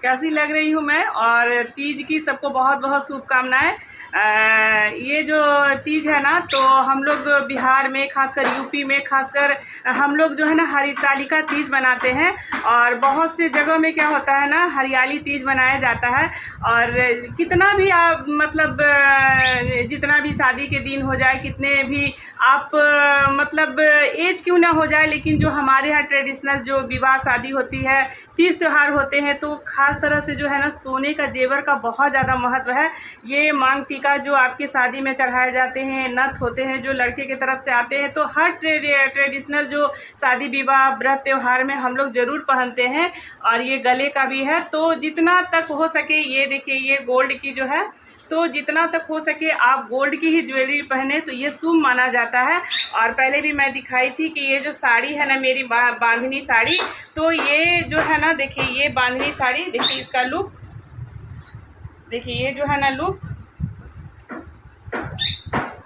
कैसी लग रही हूँ मैं। और तीज की सबको बहुत बहुत शुभकामनाएं। ये जो तीज है ना, तो हम लोग बिहार में, खासकर यूपी में, खासकर हम लोग जो है ना हरितालिका तीज मनाते हैं। और बहुत से जगहों में क्या होता है ना, हरियाली तीज मनाया जाता है। और कितना भी आप मतलब जितना भी शादी के दिन हो जाए, कितने भी आप मतलब एज क्यों ना हो जाए, लेकिन जो हमारे यहाँ ट्रेडिशनल जो विवाह शादी होती है, तीज त्यौहार होते हैं, तो ख़ास तरह से जो है ना सोने का जेवर का बहुत ज़्यादा महत्व है। ये मांग टीका जो आपके शादी में चढ़ाए जाते हैं, नथ होते हैं जो लड़के की तरफ से आते हैं, तो हर ट्रेडिशनल जो शादी विवाह व्रत त्यौहार में हम लोग ज़रूर पहनते हैं। और ये गले का भी है, तो जितना तक हो सके, ये देखिए ये गोल्ड की जो है, तो जितना तक हो सके आप गोल्ड की ही ज्वेलरी पहने तो ये शुभ माना जाता है। और पहले भी मैं दिखाई थी कि ये जो साड़ी है ना, मेरी बांधनी साड़ी, तो ये जो है ना, देखिए ये बांधनी साड़ी, देखिए इसका लुक, देखिए ये जो है ना लुक,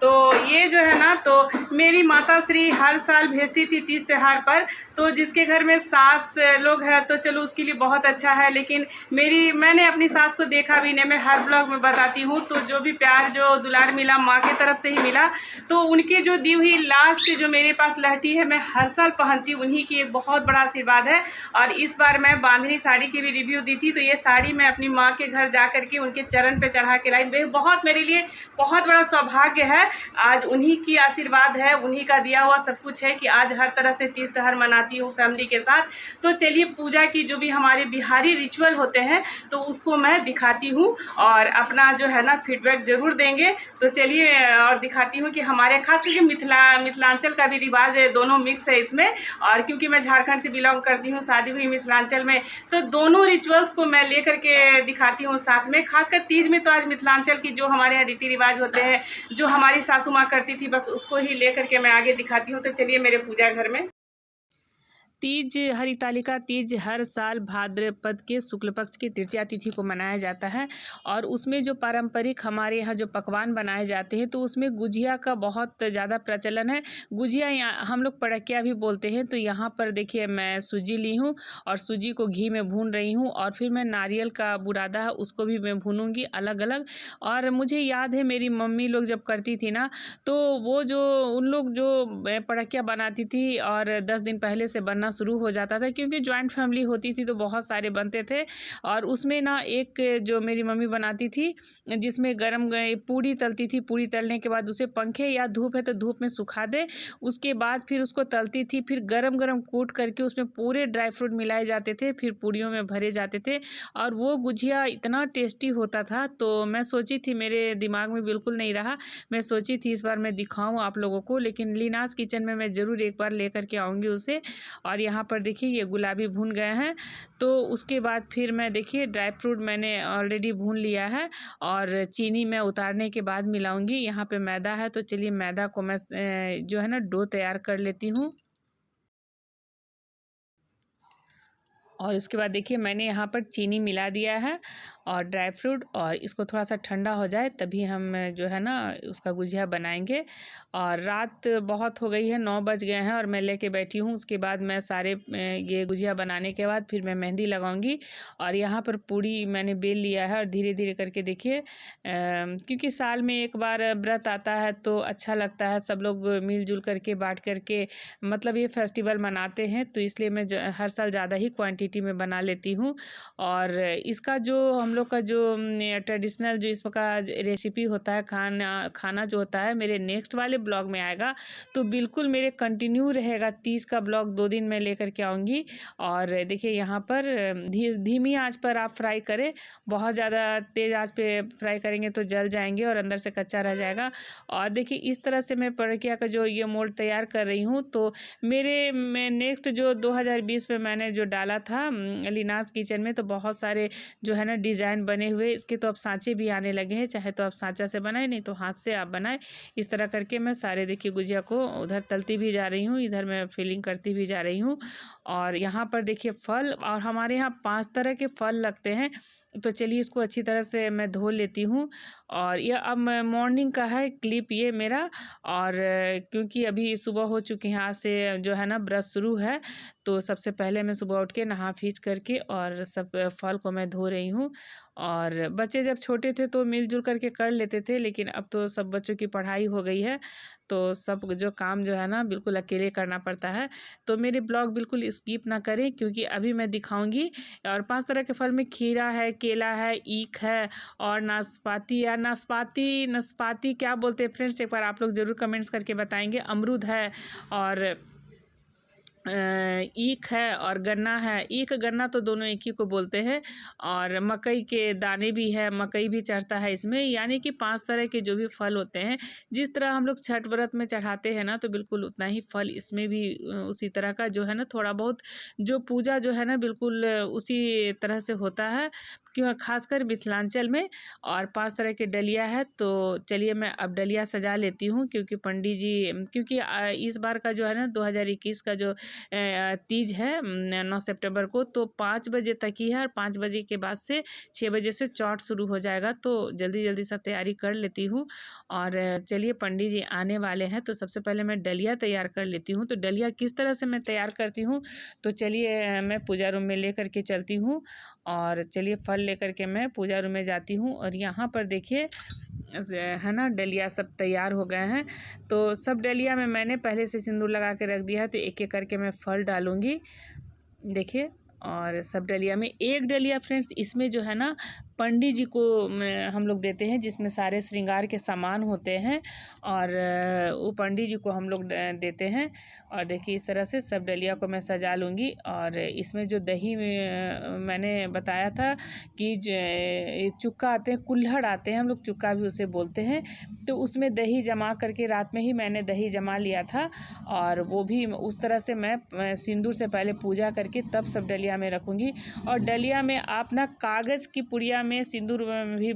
तो ये जो है ना, तो मेरी माता श्री हर साल भेजती थी तीज त्यौहार पर। तो जिसके घर में सास लोग हैं तो चलो उसके लिए बहुत अच्छा है, लेकिन मैंने अपनी सास को देखा भी नहीं। मैं हर ब्लॉग में बताती हूँ, तो जो भी प्यार जो दुलार मिला माँ की तरफ से ही मिला। तो उनकी जो दी हुई लास्ट जो मेरे पास लहठी है, मैं हर साल पहनती हूँ, उन्हीं की एक बहुत बड़ा आशीर्वाद है। और इस बार मैं बांधनी साड़ी की भी रिव्यू दी थी, तो ये साड़ी मैं अपनी माँ के घर जा कर के उनके चरण पे चढ़ा के लाई। बहुत मेरे लिए बहुत बड़ा सौभाग्य है। आज उन्हीं की आशीर्वाद है, उन्हीं का दिया हुआ सब कुछ है कि आज हर तरह से तीज त्यौहार मनाती हूँ फैमिली के साथ। तो चलिए पूजा की जो भी हमारे बिहारी रिचुअल होते हैं तो उसको मैं दिखाती हूँ, और अपना जो है ना फीडबैक ज़रूर देंगे। तो चलिए और दिखाती हूँ कि हमारे खास करके मिथिलांचल का भी रिवाज है, दोनों मिक्स है इसमें। और क्योंकि मैं झारखंड से बिलोंग करती हूँ, शादी हुई मिथिलांचल में, तो दोनों रिचुअल्स को मैं लेकर के दिखाती हूँ साथ में। खासकर तीज में तो आज मिथिलांचल की जो हमारे यहाँ रीति रिवाज होते हैं, जो हमारी सासू माँ करती थी, बस उसको ही लेकर के मैं आगे दिखाती हूँ। तो चलिए मेरे पूजा घर में। तीज, हरितालिका तीज हर साल भाद्रपद के शुक्ल पक्ष की तृतीया तिथि को मनाया जाता है। और उसमें जो पारंपरिक हमारे यहाँ जो पकवान बनाए जाते हैं, तो उसमें गुजिया का बहुत ज़्यादा प्रचलन है। गुजिया हम लोग पड़किया भी बोलते हैं। तो यहाँ पर देखिए मैं सूजी ली हूँ और सूजी को घी में भून रही हूँ, और फिर मैं नारियल का बुरादा है उसको भी मैं भूनूंगी अलग अलग। और मुझे याद है मेरी मम्मी लोग जब करती थी ना, तो वो जो उन लोग जो पड़किया बनाती थी और 10 दिन पहले से बनना शुरू हो जाता था, क्योंकि जॉइंट फैमिली होती थी तो बहुत सारे बनते थे। और उसमें ना एक जो मेरी मम्मी बनाती थी, जिसमें गरम पूड़ी तलती थी, पूड़ी तलने के बाद उसे पंखे या धूप है तो धूप में सुखा दे, उसके बाद फिर उसको तलती थी, फिर गरम गरम कूट करके उसमें पूरे ड्राई फ्रूट मिलाए जाते थे, फिर पूड़ियों में भरे जाते थे। और वो गुजिया इतना टेस्टी होता था। तो मैं सोची थी, मेरे दिमाग में बिल्कुल नहीं रहा, मैं सोची थी इस बार मैं दिखाऊं आप लोगों को, लेकिन लीनास किचन में मैं ज़रूर एक बार लेकर के आऊँगी उसे। और यहाँ पर देखिए ये गुलाबी भून गए हैं। तो उसके बाद फिर मैं देखिए ड्राई फ्रूट मैंने ऑलरेडी भून लिया है, और चीनी मैं उतारने के बाद मिलाऊंगी। यहाँ पे मैदा है, तो चलिए मैदा को मैं जो है ना डो तैयार कर लेती हूँ। और इसके बाद देखिए मैंने यहाँ पर चीनी मिला दिया है और ड्राई फ्रूट, और इसको थोड़ा सा ठंडा हो जाए तभी हम जो है ना उसका गुजिया बनाएंगे। और रात बहुत हो गई है, 9 बज गए हैं और मैं लेके बैठी हूँ। उसके बाद मैं सारे ये गुजिया बनाने के बाद फिर मैं मेहंदी लगाऊंगी। और यहाँ पर पूड़ी मैंने बेल लिया है, और धीरे धीरे करके देखिए क्योंकि साल में एक बार व्रत आता है तो अच्छा लगता है, सब लोग मिलजुल करके बांट करके मतलब ये फेस्टिवल मनाते हैं, तो इसलिए मैं हर साल ज़्यादा ही क्वांटिटी में बना लेती हूँ। और इसका जो हम लोग का जो ट्रेडिशनल जो इसका रेसिपी होता है, खाना जो होता है, मेरे नेक्स्ट वाले ब्लॉग में आएगा। तो बिल्कुल मेरे कंटिन्यू रहेगा 30 का ब्लॉग, 2 दिन में लेकर के आऊँगी। और देखिए यहाँ पर धीमी आंच पर आप फ्राई करें, बहुत ज़्यादा तेज़ आंच पे फ्राई करेंगे तो जल जाएंगे और अंदर से कच्चा रह जाएगा। और देखिए इस तरह से मैं पड़किया का जो ये मोल्ड तैयार कर रही हूँ। तो मैं नेक्स्ट जो 2020 में मैंने जो डाला था लीनास किचन में, तो बहुत सारे जो है ना डिज़ाइन डिज़ाइन बने हुए, इसके तो अब सांचे भी आने लगे हैं, चाहे तो आप सांचा से बनाए, नहीं तो हाथ से आप बनाए। इस तरह करके मैं सारे देखिए गुजिया को उधर तलती भी जा रही हूँ, इधर मैं फिलिंग करती भी जा रही हूँ। और यहाँ पर देखिए फल, और हमारे यहाँ 5 तरह के फल लगते हैं। तो चलिए इसको अच्छी तरह से मैं धो लेती हूँ। और यह अब मॉर्निंग का है क्लिप ये मेरा, और क्योंकि अभी सुबह हो चुकी है, आज से जो है ना ब्रश शुरू है, तो सबसे पहले मैं सुबह उठ के नहा फीच करके और सब फल को मैं धो रही हूँ। और बच्चे जब छोटे थे तो मिलजुल करके कर लेते थे, लेकिन अब तो सब बच्चों की पढ़ाई हो गई है, तो सब जो काम जो है ना बिल्कुल अकेले करना पड़ता है। तो मेरे ब्लॉग बिल्कुल स्किप ना करें, क्योंकि अभी मैं दिखाऊंगी। और 5 तरह के फल में खीरा है, केला है, ईख है और नाशपाती, या नाशपाती क्या बोलते हैं फ्रेंड्स, एक बार आप लोग ज़रूर कमेंट्स करके बताएंगे। अमरूद है और ईख है और गन्ना है। ईख गन्ना तो दोनों एक ही को बोलते हैं। और मकई के दाने भी है, मकई भी चढ़ता है इसमें। यानी कि 5 तरह के जो भी फल होते हैं, जिस तरह हम लोग छठ व्रत में चढ़ाते हैं ना, तो बिल्कुल उतना ही फल इसमें भी उसी तरह का जो है ना, थोड़ा बहुत जो पूजा जो है ना बिल्कुल उसी तरह से होता है, क्यों खासकर मिथिलांचल में। और 5 तरह के डलिया है, तो चलिए मैं अब डलिया सजा लेती हूँ, क्योंकि पंडित जी, क्योंकि इस बार का जो है ना 2021 का जो तीज है 9 सितंबर को, तो 5 बजे तक ही है, और 5 बजे के बाद से 6 बजे से चौथ शुरू हो जाएगा। तो जल्दी जल्दी सब तैयारी कर लेती हूँ। और चलिए पंडित जी आने वाले हैं, तो सबसे पहले मैं डलिया तैयार कर लेती हूँ। तो डलिया किस तरह से मैं तैयार करती हूँ, तो चलिए मैं पूजा रूम में ले करके चलती हूँ। और चलिए फल लेकर के मैं पूजा रूम में जाती हूँ। और यहाँ पर देखिए है ना डलिया सब तैयार हो गए हैं। तो सब डलिया में मैंने पहले से सिंदूर लगा के रख दिया है, तो एक एक करके मैं फल डालूँगी, देखिए। और सब डलिया में एक डलिया फ्रेंड्स, इसमें जो है ना पंडित जी को हम लोग देते हैं, जिसमें सारे श्रृंगार के सामान होते हैं, और वो पंडित जी को हम लोग देते हैं। और देखिए इस तरह से सब डलिया को मैं सजा लूँगी। और इसमें जो दही मैंने बताया था कि चुक्का आते हैं, कुल्हड़ आते हैं, हम लोग चुक्का भी उसे बोलते हैं, तो उसमें दही जमा करके रात में ही मैंने दही जमा लिया था। और वो भी उस तरह से मैं सिंदूर से पहले पूजा करके तब सब डलिया में रखूँगी। और डलिया में आप ना कागज़ की पुड़िया में सिंदूर भी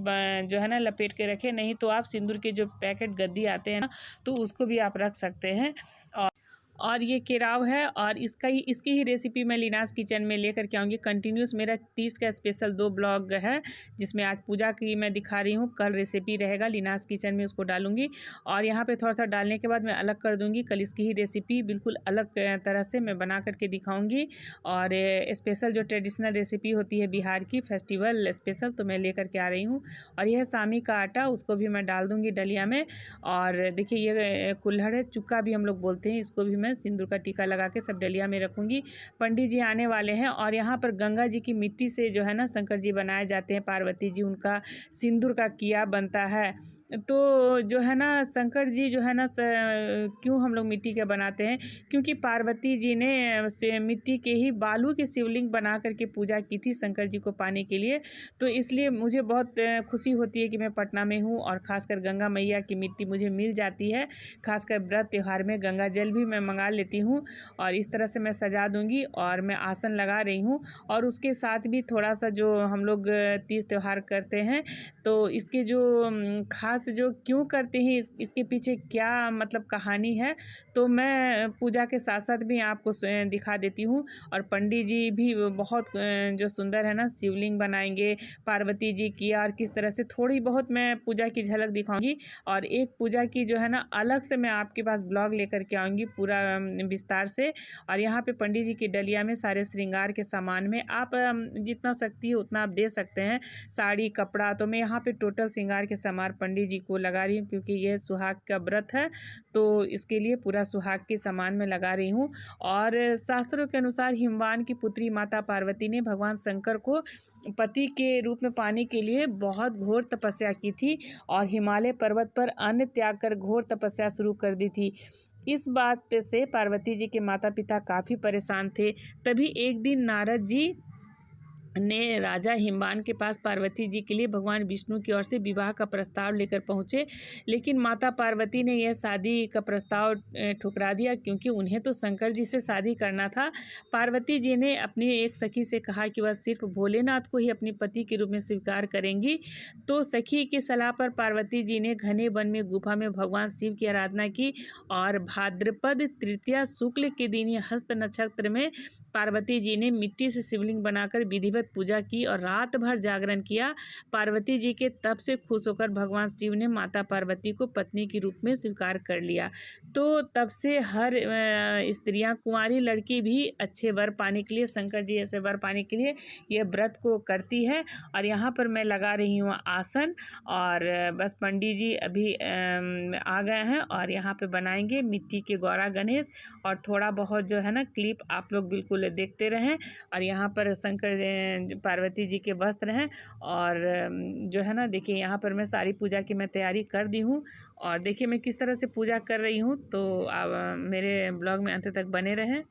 जो है ना लपेट के रखें, नहीं तो आप सिंदूर के जो पैकेट गद्दी आते हैं ना, तो उसको भी आप रख सकते हैं। और ये केराव है, और इसकी ही रेसिपी मैं लीनास किचन में लेकर के आऊँगी। कंटिन्यूस मेरा 30 का स्पेशल 2 ब्लॉग है, जिसमें आज पूजा की मैं दिखा रही हूँ, कल रेसिपी रहेगा लीनास किचन में, उसको डालूंगी। और यहाँ पे थोड़ा सा डालने के बाद मैं अलग कर दूँगी, कल इसकी ही रेसिपी बिल्कुल अलग तरह से मैं बना करके दिखाऊँगी। और स्पेशल जो ट्रेडिशनल रेसिपी होती है बिहार की, फेस्टिवल स्पेशल, तो मैं लेकर के आ रही हूँ। और यह सामी का आटा, उसको भी मैं डाल दूँगी डलिया में। और देखिए ये कुल्हड़ है, चुक्का भी हम लोग बोलते हैं, इसको भी मैं सिंदूर का टीका लगा के सब डलिया में रखूंगी। पंडित जी आने वाले हैं। और यहाँ पर गंगा जी की मिट्टी से जो है ना शंकर जी बनाए जाते हैं, पार्वती जी, उनका सिंदूर का किया बनता है। तो जो है ना शंकर जी जो है ना क्यों हम लोग मिट्टी के बनाते हैं, क्योंकि पार्वती जी ने मिट्टी के ही बालू की शिवलिंग बना करके पूजा की थी शंकर जी को पाने के लिए। तो इसलिए मुझे बहुत खुशी होती है कि मैं पटना में हूँ, और ख़ासकर गंगा मैया की मिट्टी मुझे मिल जाती है। खासकर व्रत त्यौहार में गंगा जल भी मैं मंगा लेती हूँ। और इस तरह से मैं सजा दूंगी, और मैं आसन लगा रही हूँ। और उसके साथ भी थोड़ा सा जो हम लोग तीज त्यौहार करते हैं, तो इसके जो खास जो क्यों करते हैं, इसके पीछे क्या मतलब कहानी है, तो मैं पूजा के साथ साथ भी आपको दिखा देती हूँ। और पंडित जी भी बहुत जो सुंदर है ना शिवलिंग बनाएंगे पार्वती जी की, और किस तरह से थोड़ी बहुत मैं पूजा की झलक दिखाऊंगी। और एक पूजा की जो है ना अलग से मैं आपके पास ब्लॉग लेकर के आऊँगी पूरा विस्तार से। और यहाँ पे पंडित जी की डलिया में सारे श्रृंगार के सामान में आप जितना शक्ति है उतना आप दे सकते हैं, साड़ी कपड़ा। तो मैं यहाँ पे टोटल श्रृंगार के सामान पंडित जी को लगा रही हूँ, क्योंकि यह सुहाग का व्रत है, तो इसके लिए पूरा सुहाग के सामान में लगा रही हूँ। और शास्त्रों के अनुसार हिमवान की पुत्री माता पार्वती ने भगवान शंकर को पति के रूप में पाने के लिए बहुत घोर तपस्या की थी, और हिमालय पर्वत पर अन्न त्याग कर घोर तपस्या शुरू कर दी थी। इस बात से पार्वती जी के माता पिता काफ़ी परेशान थे। तभी एक दिन नारद जी ने राजा हिमवान के पास पार्वती जी के लिए भगवान विष्णु की ओर से विवाह का प्रस्ताव लेकर पहुँचे, लेकिन माता पार्वती ने यह शादी का प्रस्ताव ठुकरा दिया, क्योंकि उन्हें तो शंकर जी से शादी करना था। पार्वती जी ने अपनी एक सखी से कहा कि वह सिर्फ भोलेनाथ को ही अपने पति के रूप में स्वीकार करेंगी। तो सखी की सलाह पर पार्वती जी ने घने वन में गुफा में भगवान शिव की आराधना की, और भाद्रपद तृतीया शुक्ल के दिन ही हस्त नक्षत्र में पार्वती जी ने मिट्टी से शिवलिंग बनाकर विधिवत पूजा की और रात भर जागरण किया। पार्वती जी के तप से खुश होकर भगवान शिव ने माता पार्वती को पत्नी के रूप में स्वीकार कर लिया। तो तब से हर स्त्रियां, कुंवारी लड़की भी अच्छे वर पाने के लिए, शंकर जी ऐसे वर पाने के लिए ये व्रत को करती है। और यहाँ पर मैं लगा रही हूँ आसन, और बस पंडित जी अभी आ गए हैं और यहाँ पे बनाएंगे मिट्टी के गौरा गणेश। और थोड़ा बहुत जो है ना क्लिप आप लोग बिल्कुल देखते रहें। और यहाँ पर शंकर पार्वती जी के वस्त्र हैं, और जो है ना देखिए यहाँ पर मैं सारी पूजा की मैं तैयारी कर दी हूँ। और देखिए मैं किस तरह से पूजा कर रही हूँ, तो आप मेरे ब्लॉग में अंत तक बने रहें।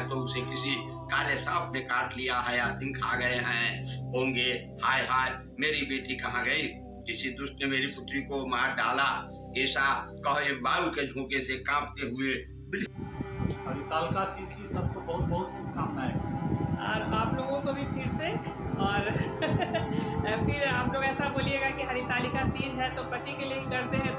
है तो उसे किसी काले सांप ने काट लिया है या सिंह खा गए हैं होंगे। हाय हाय मेरी बेटी कहाँ गई, किसी दुष्ट ने मेरी पुत्री को मार डाला, ऐसा कहे वायु के झोंके से कांपते हुए। हरितालिका तीज की सबको बहुत बहुत शुभकामनाएं। और आप लोगों को भी फिर से, और फिर आप लोग ऐसा बोलिएगा कि हरितालिका तीज है तो पति के लिए ही करते हैं,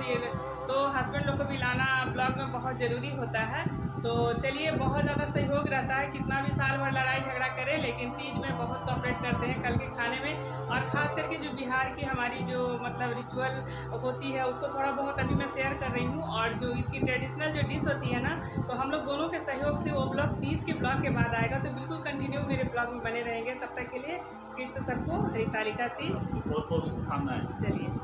तो हस्बैंड लोग को भी लाना ब्लॉग में बहुत ज़रूरी होता है। तो चलिए, बहुत ज़्यादा सहयोग रहता है, कितना भी साल भर लड़ाई झगड़ा करें लेकिन तीज में बहुत कोऑपरेट करते हैं कल के खाने में। और ख़ास करके जो बिहार की हमारी जो मतलब रिचुअल होती है उसको थोड़ा बहुत अभी मैं शेयर कर रही हूँ, और जो इसकी ट्रेडिशनल जो डिश होती है ना, तो हम लोग दोनों के सहयोग से वो ब्लॉग तीज के ब्लॉग के बाद आएगा, तो बिल्कुल कंटिन्यू मेरे ब्लॉग में बने रहेंगे। तब तक के लिए फिर से सबको हरितालिका तीज बहुत बहुत शुभकामनाएं। चलिए।